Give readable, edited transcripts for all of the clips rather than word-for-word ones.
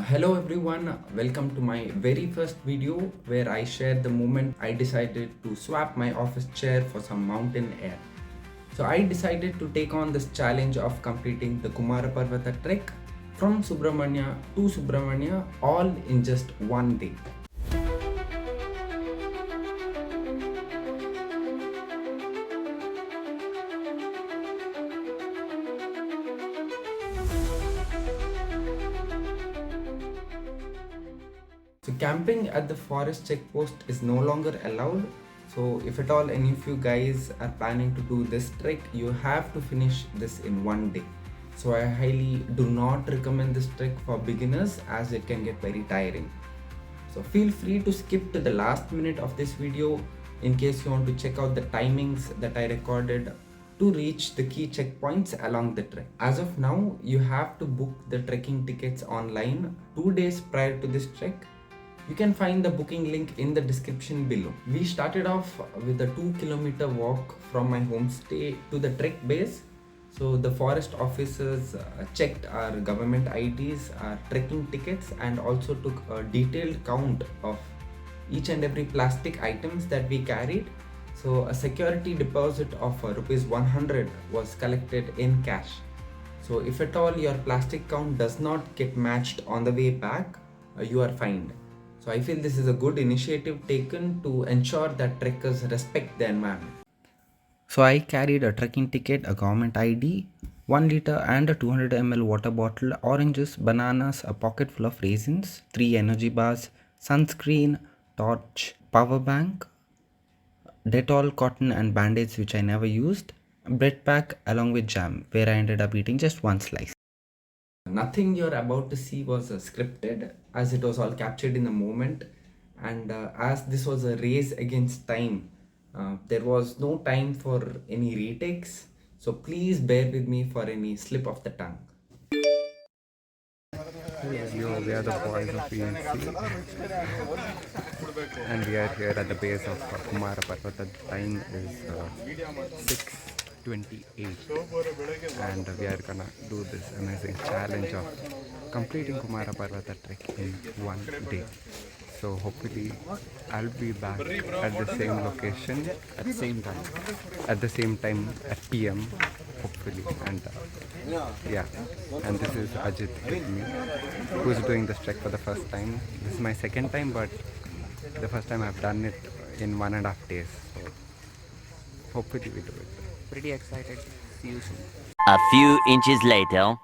Hello everyone, welcome to my very first video where I shared the moment I decided to swap my office chair for some mountain air. So I decided to take on this challenge of completing the Kumara Parvata trek from Subramania to Subramania all in just one day. So camping at the forest checkpost is no longer allowed. So if at all any of you guys are planning to do this trek, you have to finish this in one day. So I highly do not recommend this trek for beginners as it can get very tiring. So feel free to skip to the last minute of this video in case you want to check out the timings that I recorded to reach the key checkpoints along the trek. As of now, you have to book the trekking tickets online 2 days prior to this trek. You can find the booking link in the description below. We started off with a 2-kilometer walk from my homestay to the trek base. So the forest officers checked our government IDs, our trekking tickets, and also took a detailed count of each and every plastic items that we carried. So a security deposit of rupees 100 was collected in cash. So if at all your plastic count does not get matched on the way back, you are fined. So I feel this is a good initiative taken to ensure that trekkers respect the environment. So I carried a trekking ticket, a government ID, 1 liter and a 200 ml water bottle, oranges, bananas, a pocket full of raisins, 3 energy bars, sunscreen, torch, power bank, Dettol, cotton and band-aids which I never used, bread pack along with jam where I ended up eating just one slice. Nothing you're about to see was scripted as it was all captured in the moment, and as this was a race against time, there was no time for any retakes, so please bear with me for any slip of the tongue. Yo, we are the boys of PNC and we are here at the base of Kumara Parvata. The time is 6:28 and we are gonna do this amazing challenge of completing Kumara Parvata trek in one day. So hopefully I'll be back at the same location at the same time at PM hopefully, and yeah, and this is Ajit with me who's doing this trek for the first time. This is my second time, but the first time I've done it in 1.5 days, so hopefully we do it. Pretty excited. See you soon. A few inches later.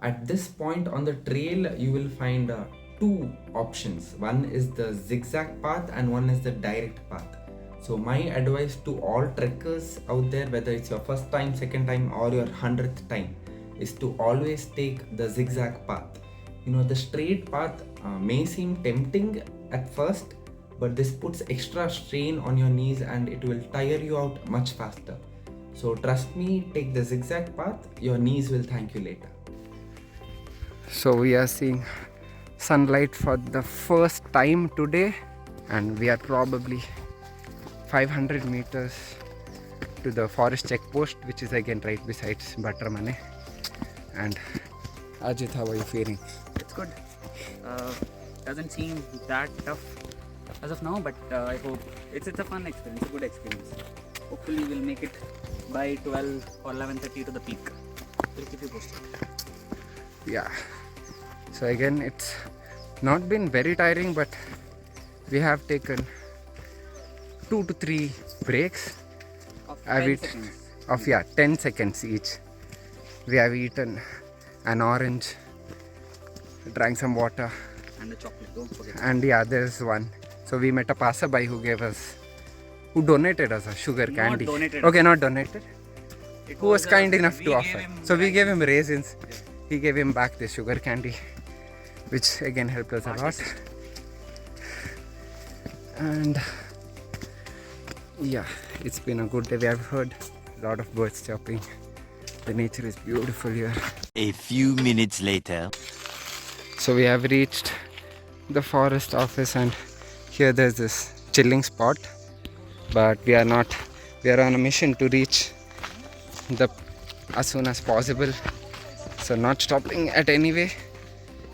At this point on the trail, you will find two options. One is the zigzag path and one is the direct path. So my advice to all trekkers out there, whether it's your first time, second time or your 100th time, is to always take the zigzag path. You know, the straight path may seem tempting at first, but this puts extra strain on your knees and it will tire you out much faster. So trust me, take the zigzag path, your knees will thank you later. So we are seeing sunlight for the first time today, and we are probably 500 meters to the forest checkpost, which is again right beside Batramane. And Ajit, how are you feeling? It's good. Doesn't seem that tough as of now, but I hope it's a fun experience, a good experience. Hopefully we'll make it by 12 or 11:30 to the peak. We'll keep you posted. Yeah. So again, it's not been very tiring, but we have taken 2 to 3 breaks. Of I've 10 eat- seconds. of 10 seconds each. We have eaten an orange, drank some water, And the chocolate, don't forget. and there's one. So we met a passerby who donated us a sugar Not candy. donated. Okay, not donated. It Who was kind enough we to gave offer. him So we gave him raisins. raisins. He gave him back the sugar candy, which again helped us a lot. And yeah, it's been a good day. We have heard a lot of birds chirping. The nature is beautiful here. A few minutes later. So we have reached the forest office, and here there's this chilling spot, but we are not We are on a mission to reach the as soon as possible. So not stopping at any way.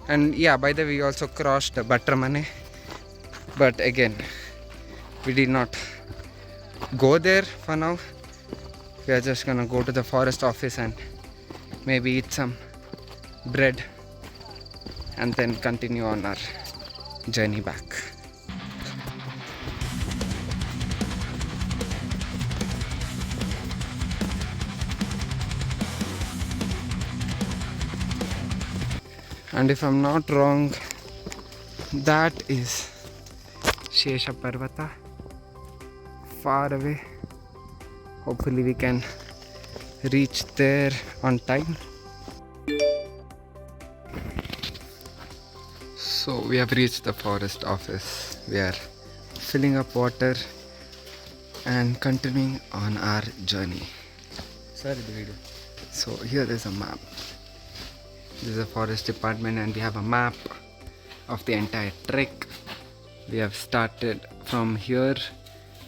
And yeah, by the way, we also crossed Batramane. But again, we did not go there for now. We are just gonna go to the forest office and maybe eat some bread and then continue on our journey back. And if I'm not wrong, that is Shesha Parvata, far away. Hopefully we can reach there on time. So we have reached the forest office. We are filling up water and continuing on our journey. So here is a map. This is a forest department and we have a map of the entire trek. We have started from here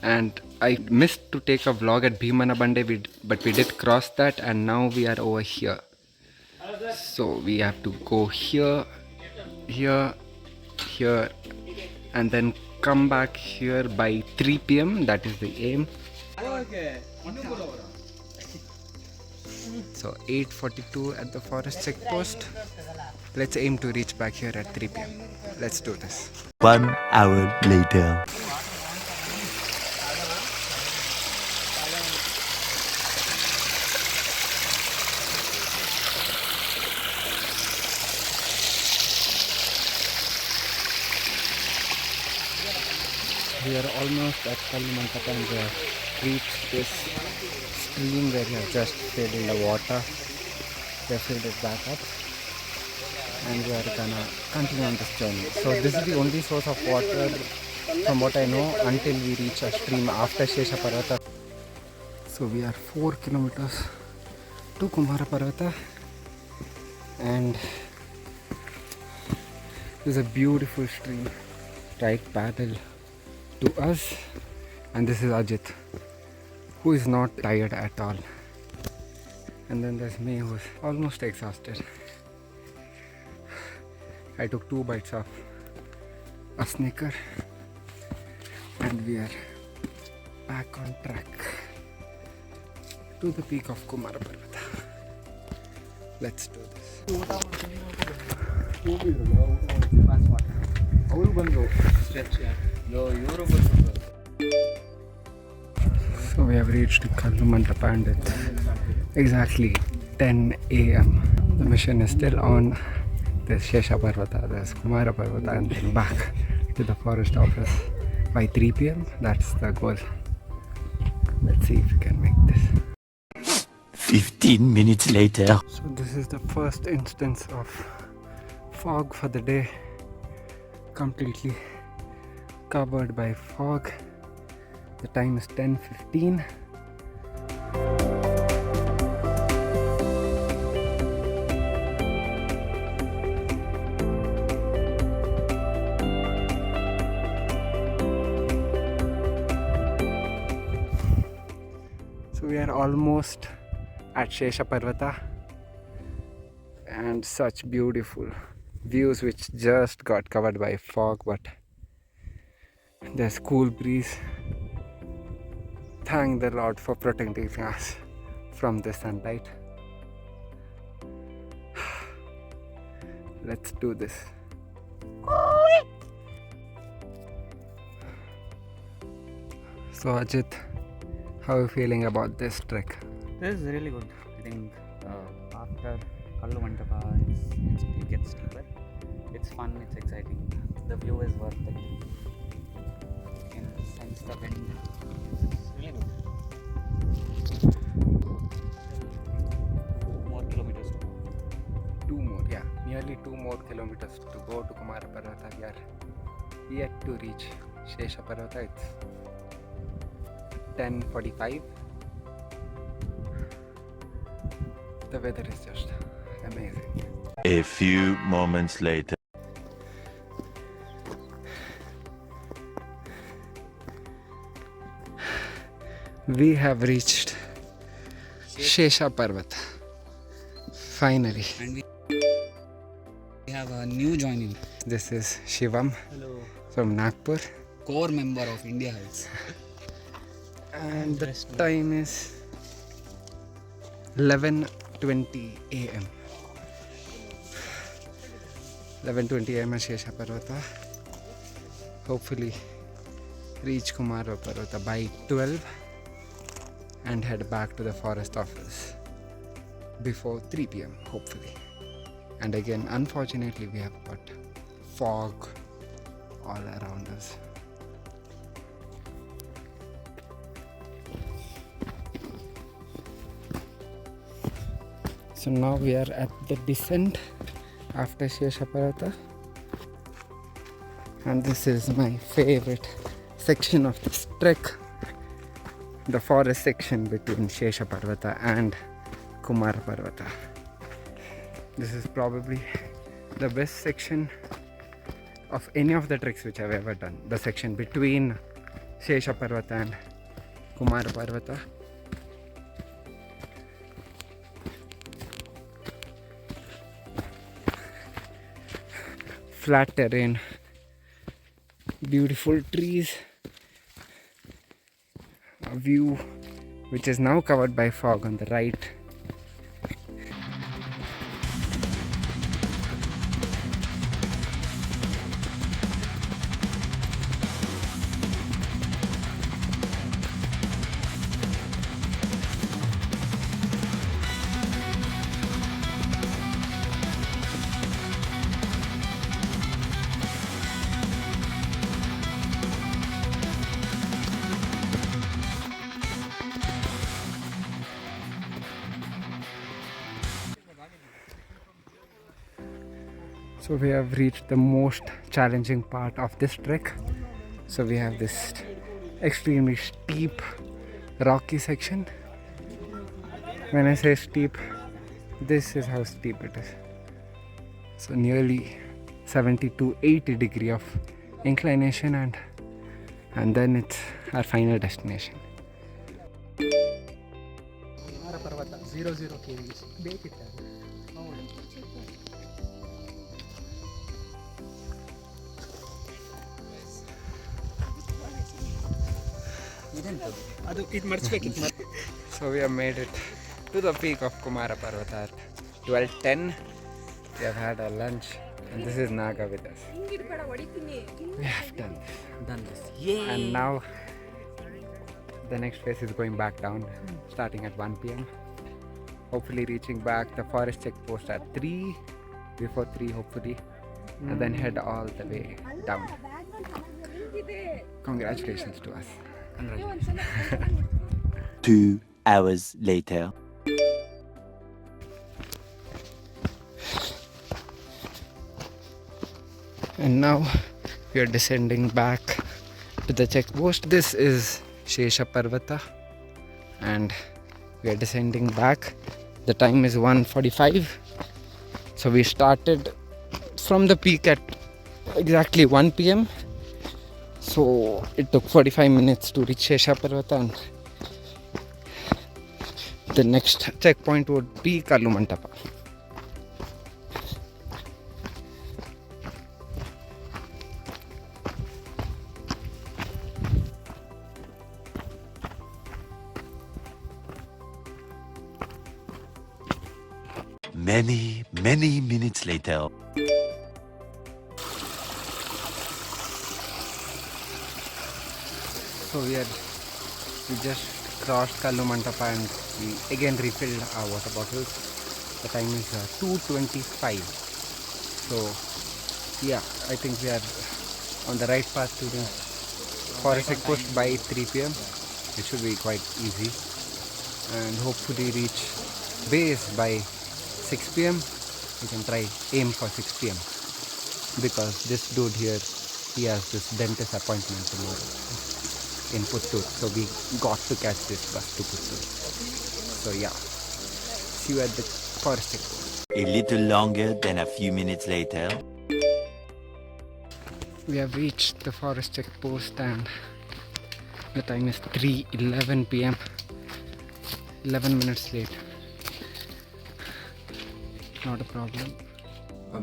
and I missed to take a vlog at Bhimana Bande, but we did cross that and now we are over here. So we have to go here, here, here and then come back here by 3 p.m. That is the aim. So 8:42 at the forest check post. Let's aim to reach back here at 3 p.m. Let's do this. 1 hour later. We are almost at Kalumantapa and we have reached this stream where we have just filled in the water. We have filled it back up and we are gonna continue on this journey. So this is the only source of water from what I know until we reach a stream after Shesha Parvata. So we are 4 kilometers to Kumara Parvata and this is a beautiful stream right parallel to us, and this is Ajit, who is not tired at all, and then there's me who's almost exhausted. I took 2 bites of a Snicker and we are back on track to the peak of Kumara Parvata. Let's do this. So we have reached Kalumantapa and it's exactly 10 a.m. The mission is still on. There's Shesha Parvata, there's Kumara Parvata, and then back to the forest office by 3 p.m. That's the goal. Let's see if we can make this. 15 minutes later. So this is the first instance of fog for the day. Completely covered by fog. The time is 10:15. So we are almost at Shesha Parvata and such beautiful views which just got covered by fog, but there's cool breeze. Thank the Lord for protecting us from the sunlight. Let's do this. So Ajit, how are you feeling about this trek? This is really good. I think after Kalumantapa, it gets steeper. It's fun, it's exciting. The view is worth it. You can sense the wind. It's really good. 2 more kilometers to go. 2 more, yeah, nearly 2 more kilometers to go to Kumara Parvata. We are yet to reach Shesha Parvata. It's 10:45. The weather is just amazing. A few moments later. we have reached Shesha Parvat. Finally. And we have a new joining. This is Shivam from Nagpur. Core member of India Heights. And the time is 11:20 a.m. 11:20 a.m. at Shesha Parvata. Hopefully reach Kumara Parvata by 12 and head back to the forest office before 3 p.m. hopefully. And again, unfortunately, we have got fog all around us. So now we are at the descent after Shesha Parvata, and this is my favorite section of this trek, the forest section between Shesha Parvata and Kumara Parvata. This is probably the best section of any of the treks which I've ever done, the section between Shesha Parvata and Kumara Parvata. Flat terrain, beautiful trees, a view which is now covered by fog on the right. So we have reached the most challenging part of this trek. So we have this extremely steep rocky section. When I say steep, this is how steep it is. So nearly 70 to 80 degree of inclination, and then it's our final destination. ಪರ್ವತ 00 kg ಬೇಕಿತ್ತು. ಅದು ಇದು ಮರ್ಚ್ಬೇಕಿತ್ತು. So we have made it to the peak of Kumara Parvata at 12:10. We have had our lunch, and this is Naga with us. We have done this. Yeah. And now the next phase is going back down, starting at 1 p.m. Hopefully reaching back the forest check post at 3, before 3 hopefully, and then head all the way down. Congratulations to us. 2 hours later. And now we are descending back to the checkpost. This is Shesha Parvata, and we are descending back. The time is 1:45. So we started from the peak at exactly 1 p.m. So it took 45 minutes to reach Shesha Parvata, and the next checkpoint would be Kalumantapa. Many minutes later. So we just crossed Kalumantapa, and we again refilled our water bottles. The time is 2:25. So yeah, I think we are on the right path to the forest checkpost by 3 p.m. It should be quite easy, and hopefully reach base by 6 p.m. We can try aim for 6 p.m. because this dude here, he has this dentist appointment tomorrow in Puttur, so we got to catch this bus to Puttur. So yeah, see you at the forest checkpoint. A little longer than a few minutes later. We have reached the forest checkpost, and The time is 3:11 p.m. 11 minutes late. Not a problem.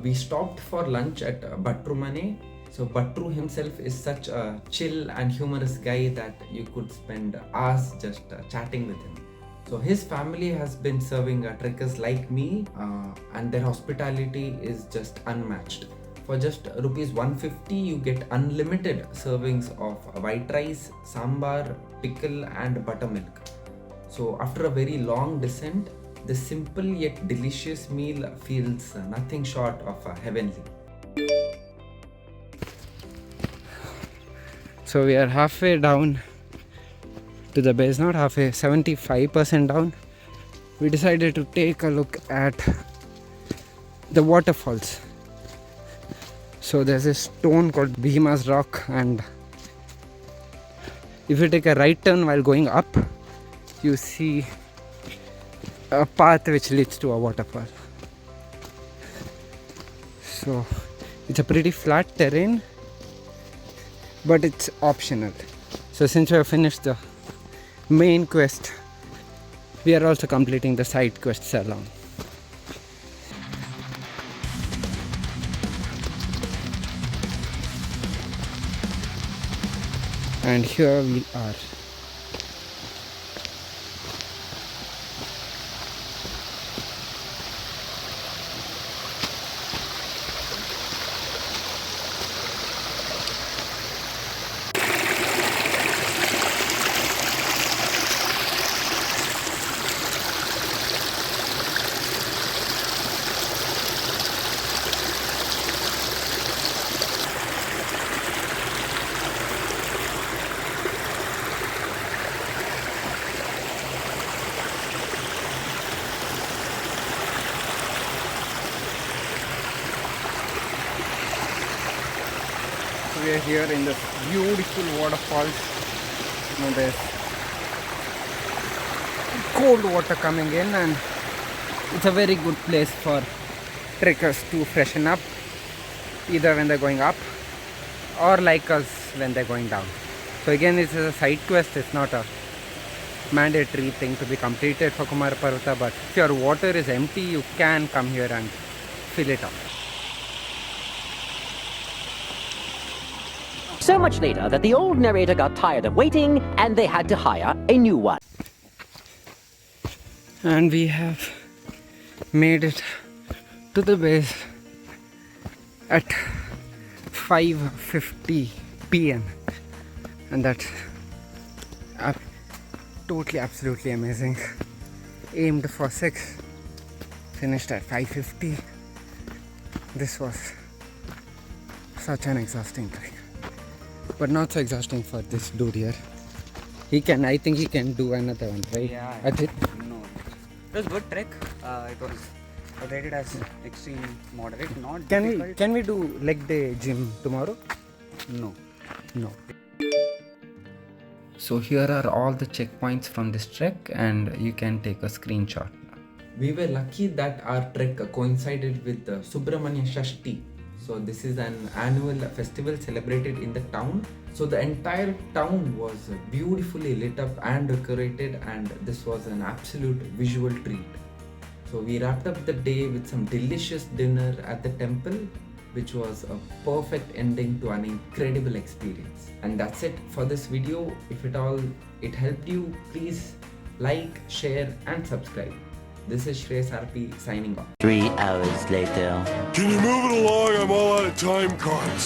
We stopped for lunch at Bhattru Mane. So Bhattru himself is such a chill and humorous guy that you could spend hours just chatting with him. So his family has been serving trekkers like me, and their hospitality is just unmatched. For just rupees 150, you get unlimited servings of white rice, sambar, pickle, and buttermilk. So after a very long descent, the simple yet delicious meal feels nothing short of heavenly. So we are halfway down to the base, not halfway, 75% down. We decided to take a look at the waterfalls. So there's a stone called Bhima's Rock, and if you take a right turn while going up, you see a path which leads to a waterfall. So it's a pretty flat terrain, but it's optional. So since we have finished the main quest, we are also completing the side quests along. And here we are. We are here in this beautiful waterfalls. You know, there's cold water coming in, and it's a very good place for trekkers to freshen up, either when they're going up or like us when they're going down. So again, this is a side quest. It's not a mandatory thing to be completed for Kumara Parvata, but if your water is empty, you can come here and fill it up. So much later that the old narrator got tired of waiting and they had to hire a new one. And we have made it to the base at 5:50 p.m. and that's totally absolutely amazing. Aimed for 6, finished at 5:50. This was such an exhausting trek, but not so exhausting for this dude here. I think he can do another one, right? Yeah. Ajit? No. It was good trek. It was rated as extreme moderate, not difficult. Can we do leg day gym tomorrow? No. No. So here are all the checkpoints from this trek, and you can take a screenshot. We were lucky that our trek coincided with the Subramanya Shashti. So this is an annual festival celebrated in the town. So the entire town was beautifully lit up and decorated, and this was an absolute visual treat. So we wrapped up the day with some delicious dinner at the temple, which was a perfect ending to an incredible experience. And that's it for this video. If at all it helped you, please like, share and subscribe. This is Shreyas RP signing off. 3 hours later. Can you move it along? I'm all out of time cards.